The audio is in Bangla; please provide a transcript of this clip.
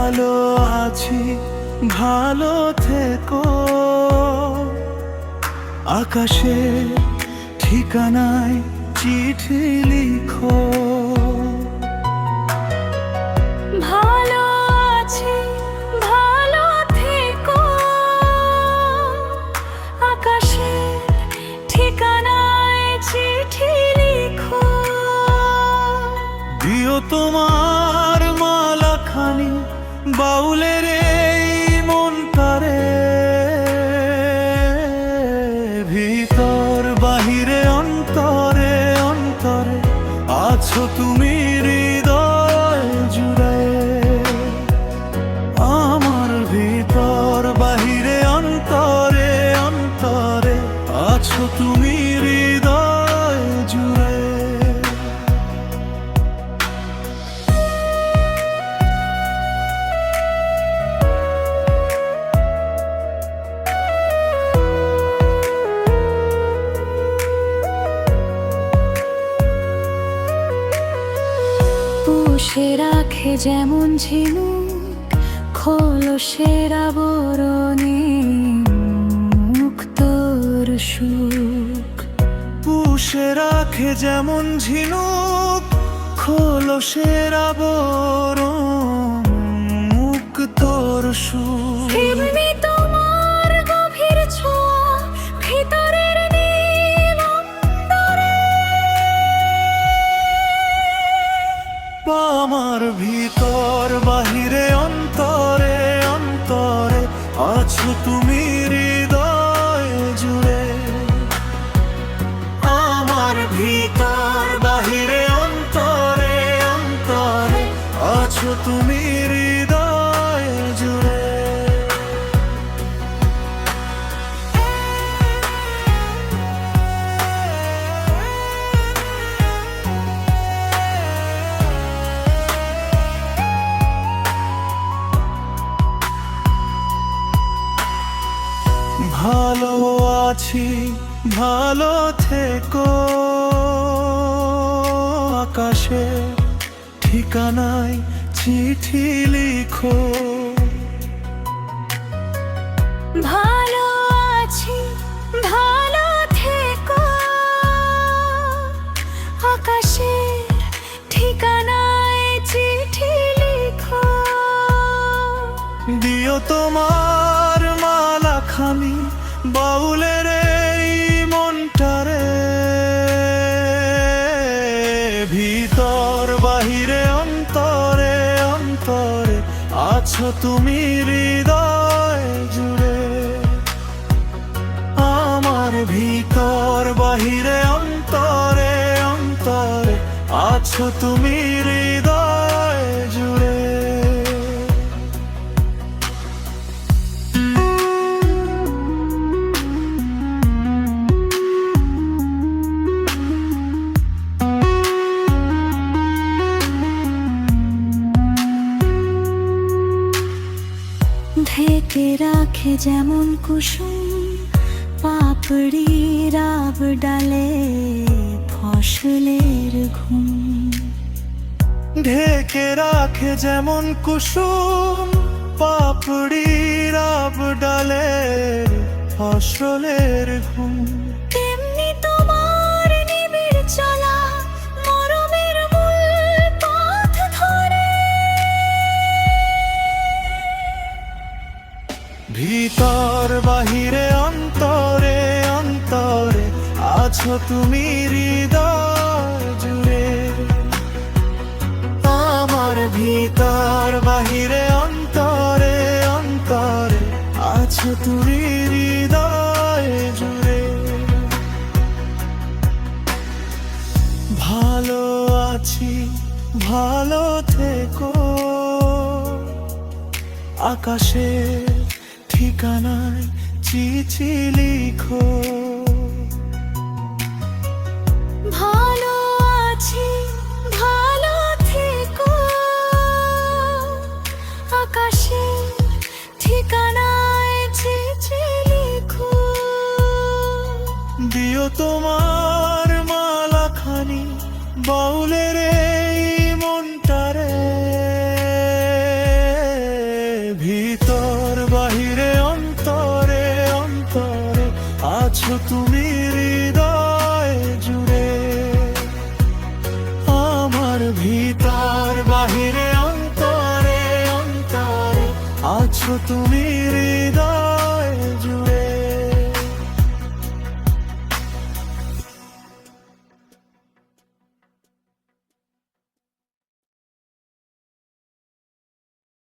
ভালো আছি, ভালো থেকো। আকাশে ঠিকানায় চিঠি লিখো। ভালো আছি, ভালো থেকো। আকাশে ঠিকানায় চিঠি লিখো। দিও তোমার মালাখানি বাউলের এই মনটারে। ভিতর বাহিরে অন্তরে অন্তরে আছো তুমি হৃদয় জুড়ে। আমার ভিতর বাহিরে অন্তরে অন্তরে আছো তুমি হৃদয় জুড়ে। পুষে রাখে যেমন ঝিনুক খোলসের আবরণে মুক্তোর সুখ। পুষে রাখে যেমন ঝিনুক খোলসের আবরণ মুক্তোর সুখ। তেমনি তোমার গভীর ছোঁয়া ভিতরের নীল অন্তরে। আমার ভিতর বাহিরে অন্তরে অন্তরে আছো তুমি হৃদয় জুড়ে। আমার ভিতর বাহিরে অন্তরে অন্তরে আছো তুমি হৃদয় জুড়ে। ভালো আছি, ভালো থেকো। আকাশে ঠিকানায় চিঠি লিখো। ভালো আছি, ভালো থেকো। আকাশের ঠিকানায় চিঠি লিখো। দিও তোমার মালাখানি বাউলের এই মনটারে। ভিতর বাহিরে অন্তরে অন্তরে আছো তুমি হৃদয় জুড়ে। আমার ভিতর বাহিরে অন্তরে অন্তরে আছো তুমি হৃদয় জুড়ে। ঢেকে রাখে যেমন কুসুম পাপড়ি রাব ডালে ফসলের ঘুম। ঢেকে রাখে যেমন কুসুম পাপড়ি রাব ডালে ফসলের ঘুম। তেমনি তোমার নিবিড় চলা মরমের মূল পথ ধরে। ভিতর বাহিরে অন্তরে অন্তরে আছো তুমি হৃদয় জুড়ে। আমার ভিতর বাহিরে অন্তরে অন্তরে আছো তুমি হৃদয় জুড়ে। ভালো আছি, ভালো থেকো। আকাশে ঠিকানায় চিঠি লিখো। ভালো আছি, ভালো থেকো। আকাশের ঠিকানায় চিঠি লিখো। দিও তোমার মালাখানি বাউলের এই মনটারে। তুমি